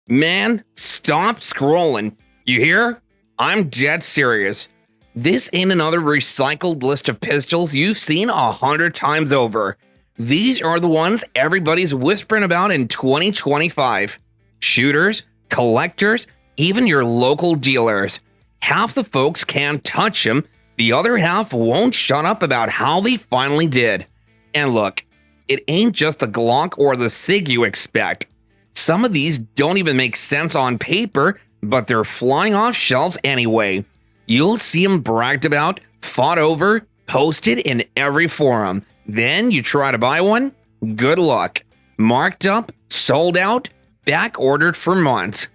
Man, stop scrolling. You hear? I'm dead serious. This ain't another recycled list of pistols you've seen 100 times over. These are the ones everybody's whispering about in 2025. Shooters, collectors, even your local dealers. Half the folks can't touch them, the other half won't shut up about how they finally did. And look, it ain't just the Glock or the SIG you expect. Some of these don't even make sense on paper, but they're flying off shelves anyway. You'll see them bragged about, fought over, posted in every forum. Then you try to buy one? Good luck. Marked up, sold out, back ordered for months.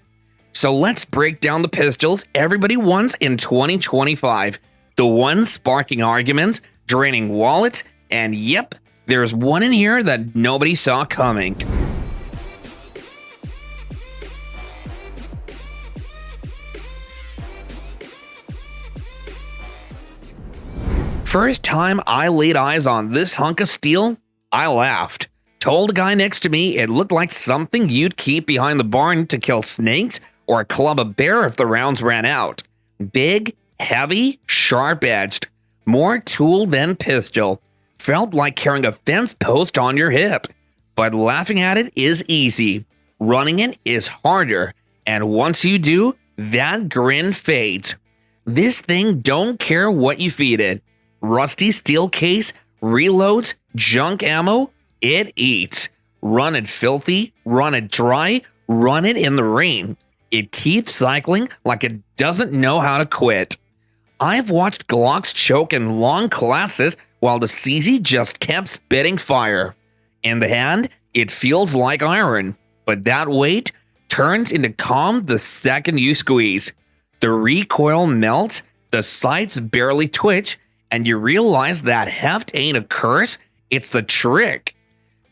So let's break down the pistols everybody wants in 2025. The ones sparking arguments, draining wallets, and yep, there's one in here that nobody saw coming. First time I laid eyes on this hunk of steel, I laughed. Told a guy next to me it looked like something you'd keep behind the barn to kill snakes or club a bear if the rounds ran out. Big, heavy, sharp-edged. More tool than pistol. Felt like carrying a fence post on your hip. But laughing at it is easy. Running it is harder. And once you do, that grin fades. This thing don't care what you feed it. Rusty steel case, reloads, junk ammo, it eats. Run it filthy, run it dry, run it in the rain. It keeps cycling like it doesn't know how to quit. I've watched Glocks choke in long classes while the CZ just kept spitting fire. In the hand, it feels like iron, but that weight turns into calm the second you squeeze. The recoil melts, the sights barely twitch, and you realize that heft ain't a curse, it's the trick.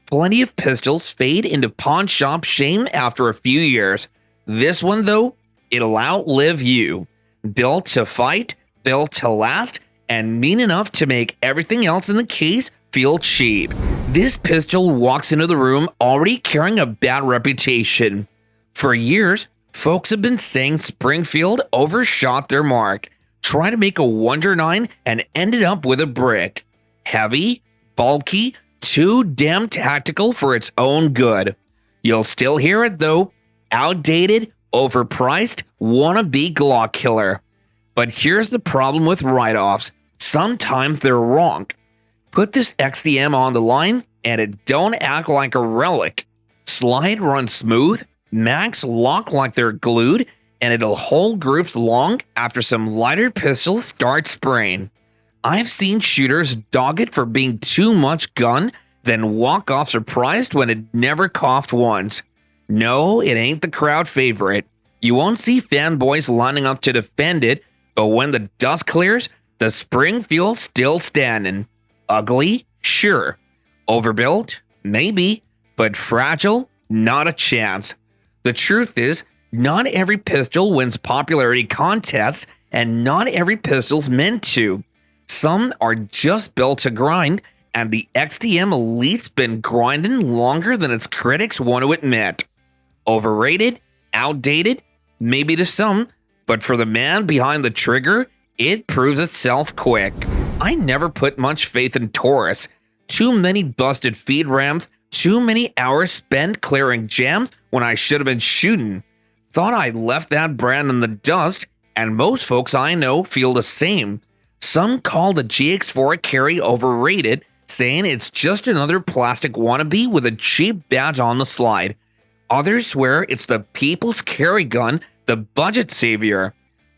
Plenty of pistols fade into pawn shop shame after a few years. This one, though, it'll outlive you. Built to fight, built to last, and mean enough to make everything else in the case feel cheap. This pistol walks into the room already carrying a bad reputation. For years, folks have been saying Springfield overshot their mark. Tried to make a Wonder 9 and ended up with a brick. Heavy, bulky, too damn tactical for its own good. You'll still hear it though. Outdated, overpriced, wannabe Glock killer. But here's the problem with write-offs. Sometimes they're wrong. Put this XDM on the line and it don't act like a relic. Slide runs smooth, mags lock like they're glued, and it'll hold groups long after some lighter pistols start spraying. I've seen shooters dog it for being too much gun, then walk off surprised when it never coughed once. No, it ain't the crowd favorite. You won't see fanboys lining up to defend it, but when the dust clears, the Springfield's still standing. Ugly? Sure. Overbuilt? Maybe. But fragile? Not a chance. The truth is, not every pistol wins popularity contests, and not every pistol's meant to. Some are just built to grind, and the XDM Elite's been grinding longer than its critics want to admit. Overrated? Outdated? Maybe to some, but for the man behind the trigger, it proves itself quick. I never put much faith in Taurus. Too many busted feed rams, too many hours spent clearing jams when I should have been shooting. Thought I'd left that brand in the dust, and most folks I know feel the same. Some call the GX4 carry overrated, saying it's just another plastic wannabe with a cheap badge on the slide. Others swear it's the people's carry gun, the budget savior.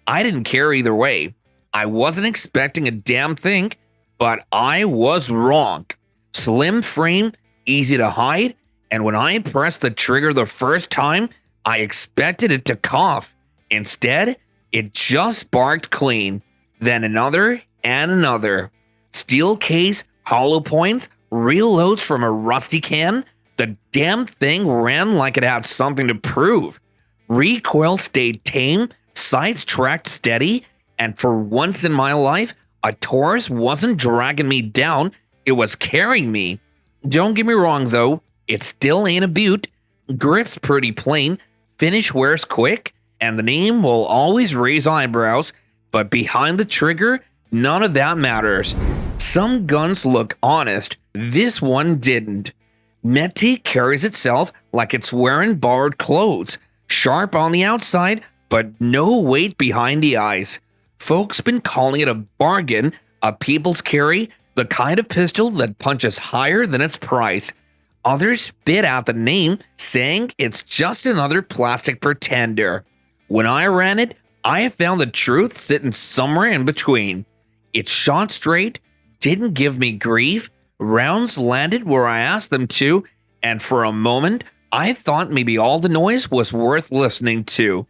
I didn't care either way. I wasn't expecting a damn thing, but I was wrong. Slim frame, easy to hide, and when I pressed the trigger the first time, I expected it to cough. Instead, it just barked clean. Then another and another. Steel case, hollow points, reloads from a rusty can. The damn thing ran like it had something to prove. Recoil stayed tame, sights tracked steady, and for once in my life, a Taurus wasn't dragging me down, it was carrying me. Don't get me wrong though, it still ain't a beaut. Grip's pretty plain, finish wears quick, and the name will always raise eyebrows, but behind the trigger, none of that matters. Some guns look honest, this one didn't. Mete carries itself like it's wearing borrowed clothes, sharp on the outside, but no weight behind the eyes. Folks been calling it a bargain, a people's carry, the kind of pistol that punches higher than its price. Others spit out the name, saying it's just another plastic pretender. When I ran it, I found the truth sitting somewhere in between. It shot straight, didn't give me grief, rounds landed where I asked them to, and for a moment, I thought maybe all the noise was worth listening to.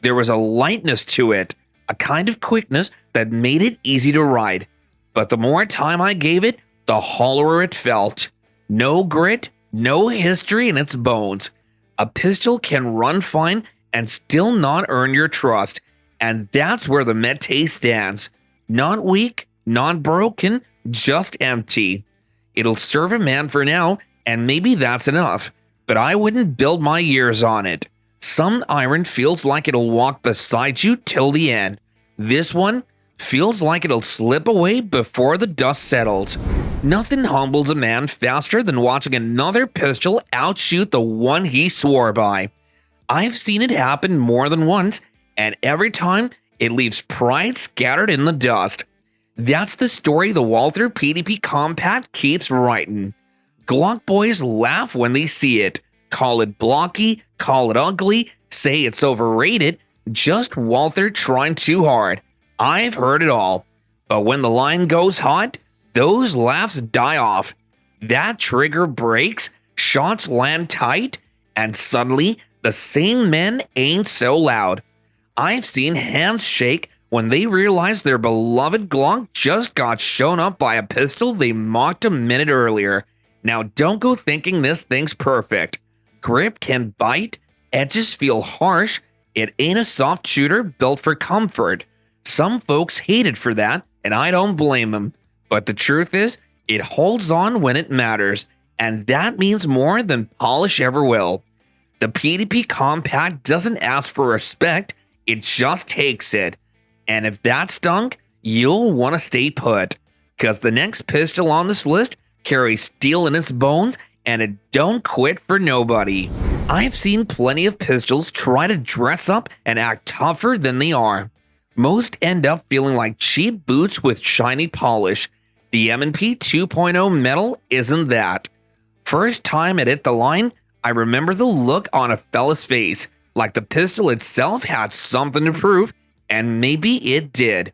There was a lightness to it, a kind of quickness that made it easy to ride. But the more time I gave it, the hollower it felt. No grit, no history in its bones. A pistol can run fine and still not earn your trust, and that's where the Mete stands. Not weak, not broken, just empty. It'll serve a man for now, and maybe that's enough, but I wouldn't build my years on it. Some iron feels like it'll walk beside you till the end. This one feels like it'll slip away before the dust settles. Nothing humbles a man faster than watching another pistol outshoot the one he swore by. I've seen it happen more than once, and every time it leaves pride scattered in the dust. That's the story the Walther PDP Compact keeps writing. Glock boys laugh when they see it, call it blocky, call it ugly, say it's overrated, just Walther trying too hard. I've heard it all. But when the line goes hot, those laughs die off. That trigger breaks, shots land tight, and suddenly the same men ain't so loud. I've seen hands shake when they realize their beloved Glock just got shown up by a pistol they mocked a minute earlier. Now don't go thinking this thing's perfect. Grip can bite, edges feel harsh, it ain't a soft shooter built for comfort. Some folks hate it for that, and I don't blame them. But the truth is, it holds on when it matters, and that means more than polish ever will. The PDP Compact doesn't ask for respect, it just takes it. And if that stunk, you'll want to stay put, because the next pistol on this list carries steel in its bones, and it don't quit for nobody. I've seen plenty of pistols try to dress up and act tougher than they are. Most end up feeling like cheap boots with shiny polish. The M&P 2.0 metal isn't that. First time it hit the line, I remember the look on a fella's face, like the pistol itself had something to prove, and maybe it did.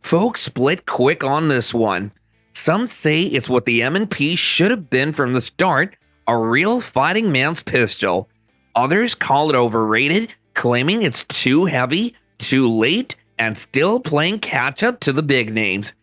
Folks split quick on this one. Some say it's what the M&P should have been from the start, a real fighting man's pistol. Others call it overrated, claiming it's too heavy, too late, and still playing catch up to the big names.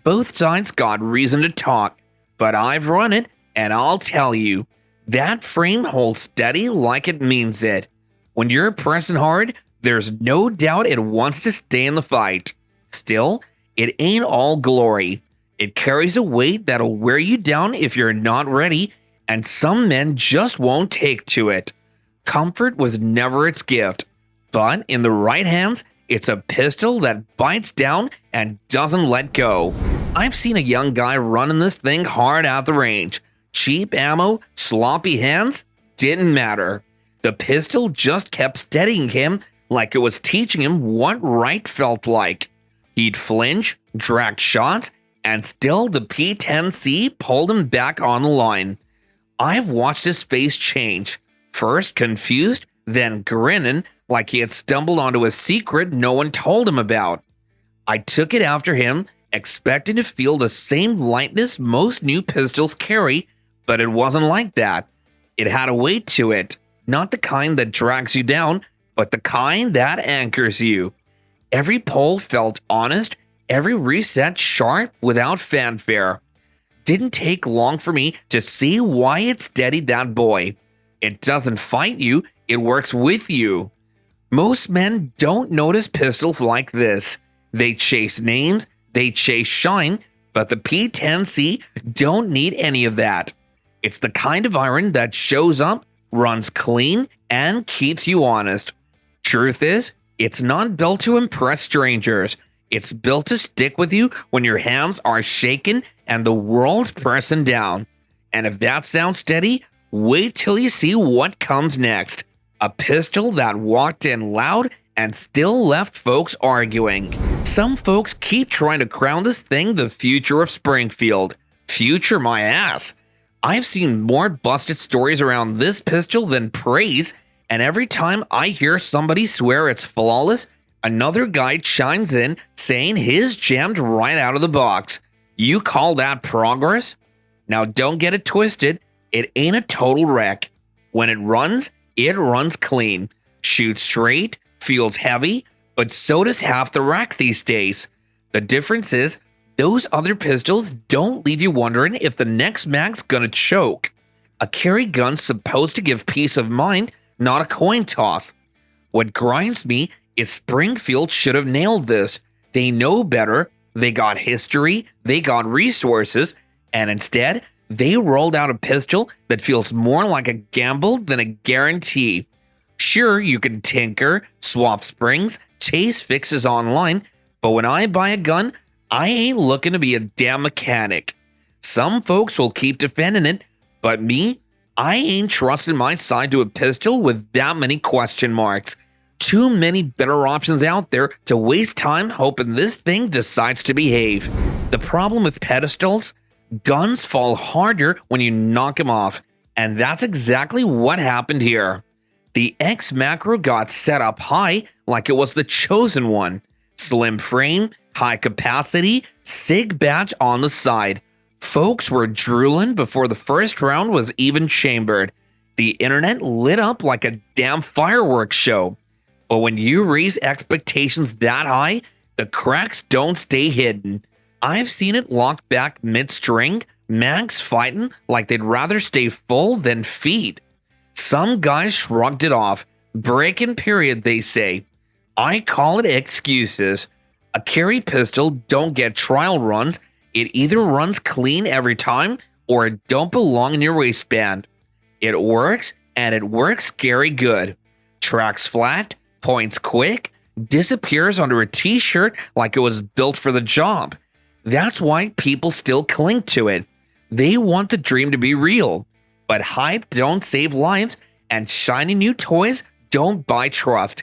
Both sides got reason to talk, but I've run it, and I'll tell you, that frame holds steady like it means it. When you're pressing hard, there's no doubt it wants to stay in the fight. Still, it ain't all glory. It carries a weight that'll wear you down if you're not ready, and some men just won't take to it. Comfort was never its gift, but in the right hands, it's a pistol that bites down and doesn't let go. I've seen a young guy running this thing hard at the range. Cheap ammo, sloppy hands, didn't matter. The pistol just kept steadying him like it was teaching him what right felt like. He'd flinch, drag shots, and still the P10C pulled him back on the line. I've watched his face change, first confused, then grinning like he had stumbled onto a secret no one told him about. I took it after him, expecting to feel the same lightness most new pistols carry, but it wasn't like that. It had a weight to it, not the kind that drags you down, but the kind that anchors you. Every pull felt honest, every reset sharp without fanfare. Didn't take long for me to see why it steadied that boy. It doesn't fight you, it works with you. Most men don't notice pistols like this. They chase names, they chase shine, but the P10C don't need any of that. It's the kind of iron that shows up, runs clean, and keeps you honest. Truth is, it's not built to impress strangers. It's built to stick with you when your hands are shaking and the world's pressing down. And if that sounds steady, wait till you see what comes next. A pistol that walked in loud and still left folks arguing. Some folks keep trying to crown this thing the future of Springfield. Future my ass. I've seen more busted stories around this pistol than praise, and every time I hear somebody swear it's flawless, another guy chimes in saying his jammed right out of the box. You call that progress? Now don't get it twisted, it ain't a total wreck. When it runs clean, shoots straight, feels heavy, but so does half the rack these days. The difference is, those other pistols don't leave you wondering if the next mag's gonna choke. A carry gun's supposed to give peace of mind, not a coin toss. What grinds me is Springfield should have nailed this. They know better, they got history, they got resources, and instead, they rolled out a pistol that feels more like a gamble than a guarantee. Sure, you can tinker, swap springs, chase fixes online, but when I buy a gun, I ain't looking to be a damn mechanic. Some folks will keep defending it, but me, I ain't trusting my side to a pistol with that many question marks. Too many better options out there to waste time hoping this thing decides to behave. The problem with pedestals? Guns fall harder when you knock them off, and that's exactly what happened here. The X Macro got set up high like it was the chosen one. Slim frame, high capacity, SIG badge on the side. Folks were drooling before the first round was even chambered. The internet lit up like a damn fireworks show. But when you raise expectations that high, the cracks don't stay hidden. I've seen it locked back mid-string, mags fighting like they'd rather stay full than feed. Some guys shrugged it off. Break-in period, they say. I call it excuses. A carry pistol don't get trial runs. It either runs clean every time or it don't belong in your waistband. It works, and it works scary good. Tracks flat, points quick, disappears under a t-shirt like it was built for the job. That's why people still cling to it. They want the dream to be real. But hype don't save lives, and shiny new toys don't buy trust.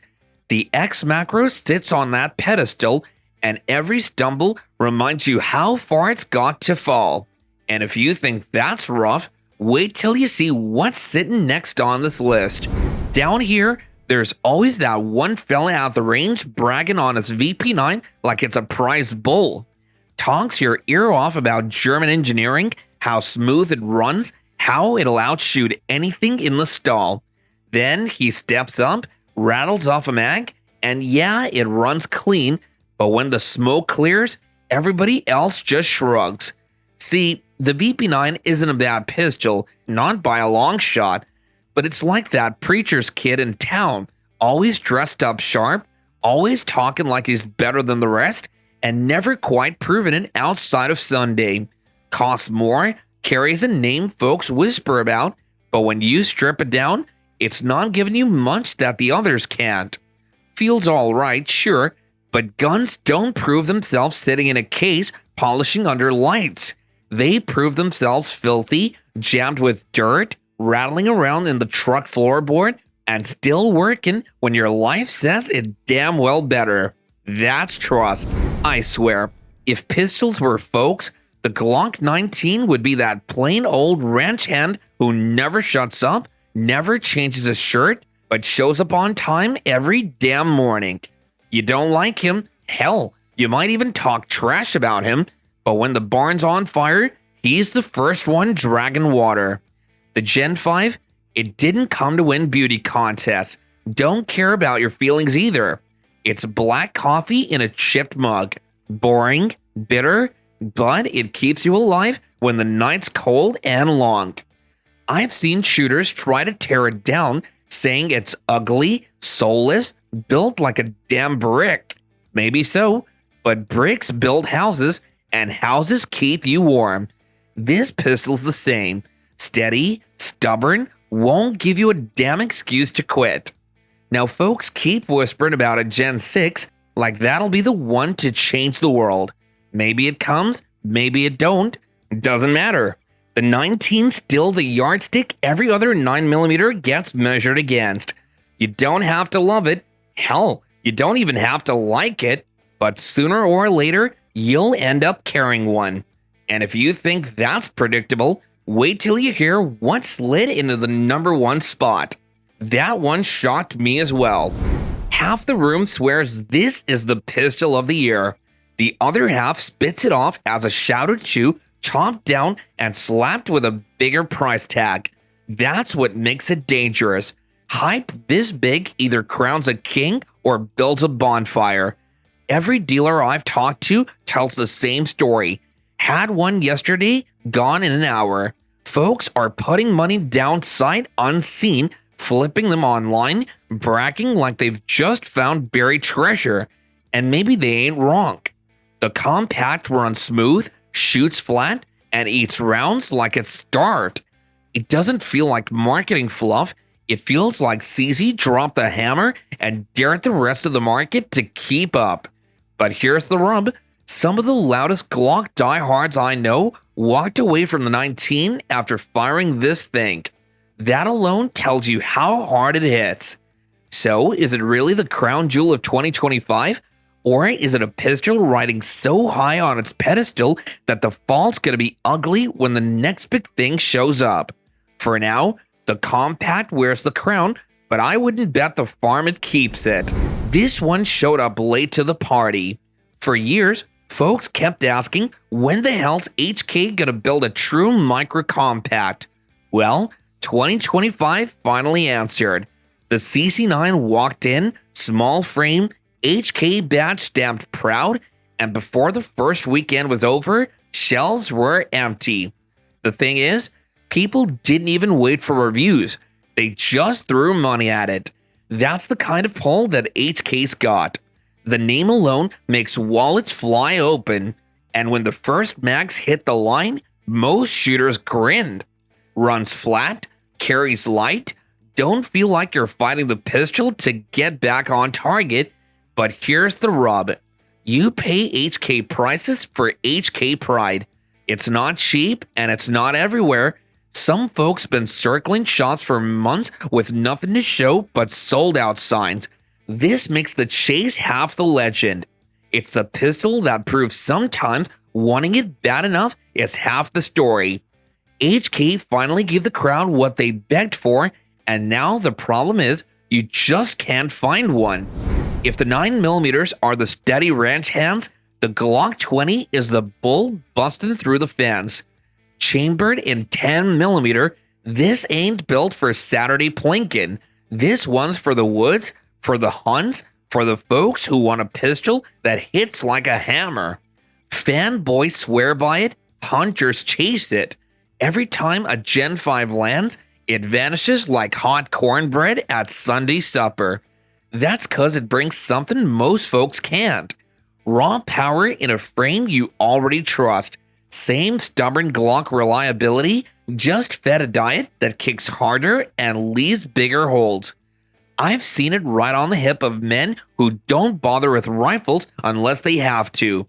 The X Macro sits on that pedestal, and every stumble reminds you how far it's got to fall. And if you think that's rough, wait till you see what's sitting next on this list. Down here, there's always that one fella at the range bragging on his VP9 like it's a prize bull. Talks your ear off about German engineering, how smooth it runs, how it'll outshoot anything in the stall. Then he steps up, rattles off a mag, and yeah, it runs clean, but when the smoke clears, everybody else just shrugs. See, the VP9 isn't a bad pistol, not by a long shot, but it's like that preacher's kid in town, always dressed up sharp, always talking like he's better than the rest, and never quite proven it outside of Sunday. Costs more, carries a name folks whisper about, but when you strip it down, it's not giving you much that the others can't. Feels alright, sure, but guns don't prove themselves sitting in a case polishing under lights. They prove themselves filthy, jammed with dirt, rattling around in the truck floorboard, and still working when your life says it damn well better. That's trust. I swear, if pistols were folks, the Glock 19 would be that plain old ranch hand who never shuts up, never changes his shirt, but shows up on time every damn morning. You don't like him? Hell, you might even talk trash about him, but when the barn's on fire, he's the first one dragging water. The Gen 5, it didn't come to win beauty contests. Don't care about your feelings either. It's black coffee in a chipped mug. Boring, bitter, but it keeps you alive when the night's cold and long. I've seen shooters try to tear it down, saying it's ugly, soulless, built like a damn brick. Maybe so, but bricks build houses, and houses keep you warm. This pistol's the same. Steady, stubborn, won't give you a damn excuse to quit. Now, folks keep whispering about a Gen 6 like that'll be the one to change the world. Maybe it comes, maybe it don't. Doesn't matter. The 19's still the yardstick every other 9mm gets measured against. You don't have to love it. Hell, you don't even have to like it. But sooner or later, you'll end up carrying one. And if you think that's predictable, wait till you hear what slid into the #1 spot. That one shocked me as well. Half the room swears this is the pistol of the year. The other half spits it off as a shouted chew, chopped down and slapped with a bigger price tag. That's what makes it dangerous. Hype this big either crowns a king or builds a bonfire. Every dealer I've talked to tells the same story. Had one yesterday, gone in an hour. Folks are putting money down sight unseen, flipping them online, bragging like they've just found buried treasure. And maybe they ain't wrong. The compact runs smooth, shoots flat, and eats rounds like it's starved. It doesn't feel like marketing fluff. It feels like CZ dropped the hammer and dared the rest of the market to keep up. But here's the rub. Some of the loudest Glock diehards I know walked away from the 19 after firing this thing. That alone tells you how hard it hits. So, is it really the crown jewel of 2025? Or is it a pistol riding so high on its pedestal that the fall's gonna be ugly when the next big thing shows up? For now, the compact wears the crown, but I wouldn't bet the farm it keeps it. This one showed up late to the party. For years, folks kept asking, when the hell's HK gonna build a true micro compact? Well, 2025 finally answered. The CC9 walked in, small frame, HK badge stamped proud, and before the first weekend was over, shelves were empty. The thing is, people didn't even wait for reviews. They just threw money at it. That's the kind of pull that HK's got. The name alone makes wallets fly open, and when the first mags hit the line, most shooters grinned. Runs flat, carries light, don't feel like you're fighting the pistol to get back on target. But here's the rub. You pay HK prices for HK pride. It's not cheap and it's not everywhere. Some folks been circling shops for months with nothing to show but sold out signs. This makes the chase half the legend. It's the pistol that proves sometimes wanting it bad enough is half the story. HK finally gave the crowd what they begged for, and now the problem is you just can't find one. If the 9mm are the steady ranch hands, the Glock 20 is the bull busting through the fence. Chambered in 10mm, this ain't built for Saturday plinking. This one's for the woods, for the hunts, for the folks who want a pistol that hits like a hammer. Fanboys swear by it, hunters chase it. Every time a Gen 5 lands, it vanishes like hot cornbread at Sunday supper. That's cause it brings something most folks can't. Raw power in a frame you already trust. Same stubborn Glock reliability, just fed a diet that kicks harder and leaves bigger holes. I've seen it right on the hip of men who don't bother with rifles unless they have to.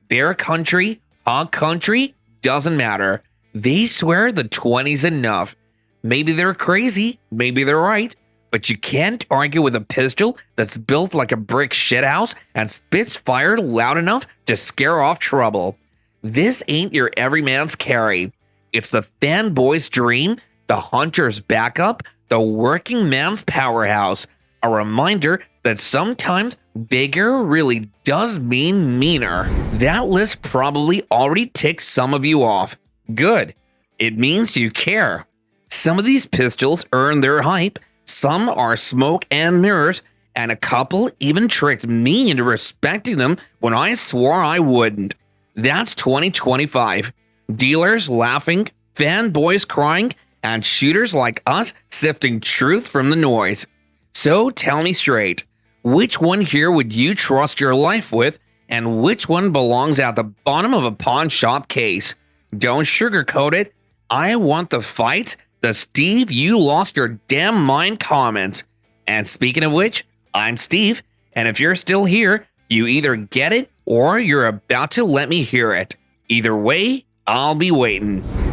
Bear country, hog country, doesn't matter. They swear the 20's enough. Maybe they're crazy, maybe they're right, but you can't argue with a pistol that's built like a brick shithouse and spits fire loud enough to scare off trouble. This ain't your everyman's carry. It's the fanboy's dream, the hunter's backup, the working man's powerhouse. A reminder that sometimes bigger really does mean meaner. That list probably already ticks some of you off. Good. It means you care. Some of these pistols earn their hype, some are smoke and mirrors, and a couple even tricked me into respecting them when I swore I wouldn't. That's 2025. Dealers laughing, fanboys crying, and shooters like us sifting truth from the noise. So tell me straight, which one here would you trust your life with, and which one belongs at the bottom of a pawn shop case? Don't sugarcoat it. I want the fights the Steve You Lost Your Damn Mind comments. And speaking of which, I'm Steve, and if you're still here, you either get it or you're about to let me hear it. Either way, I'll be waiting.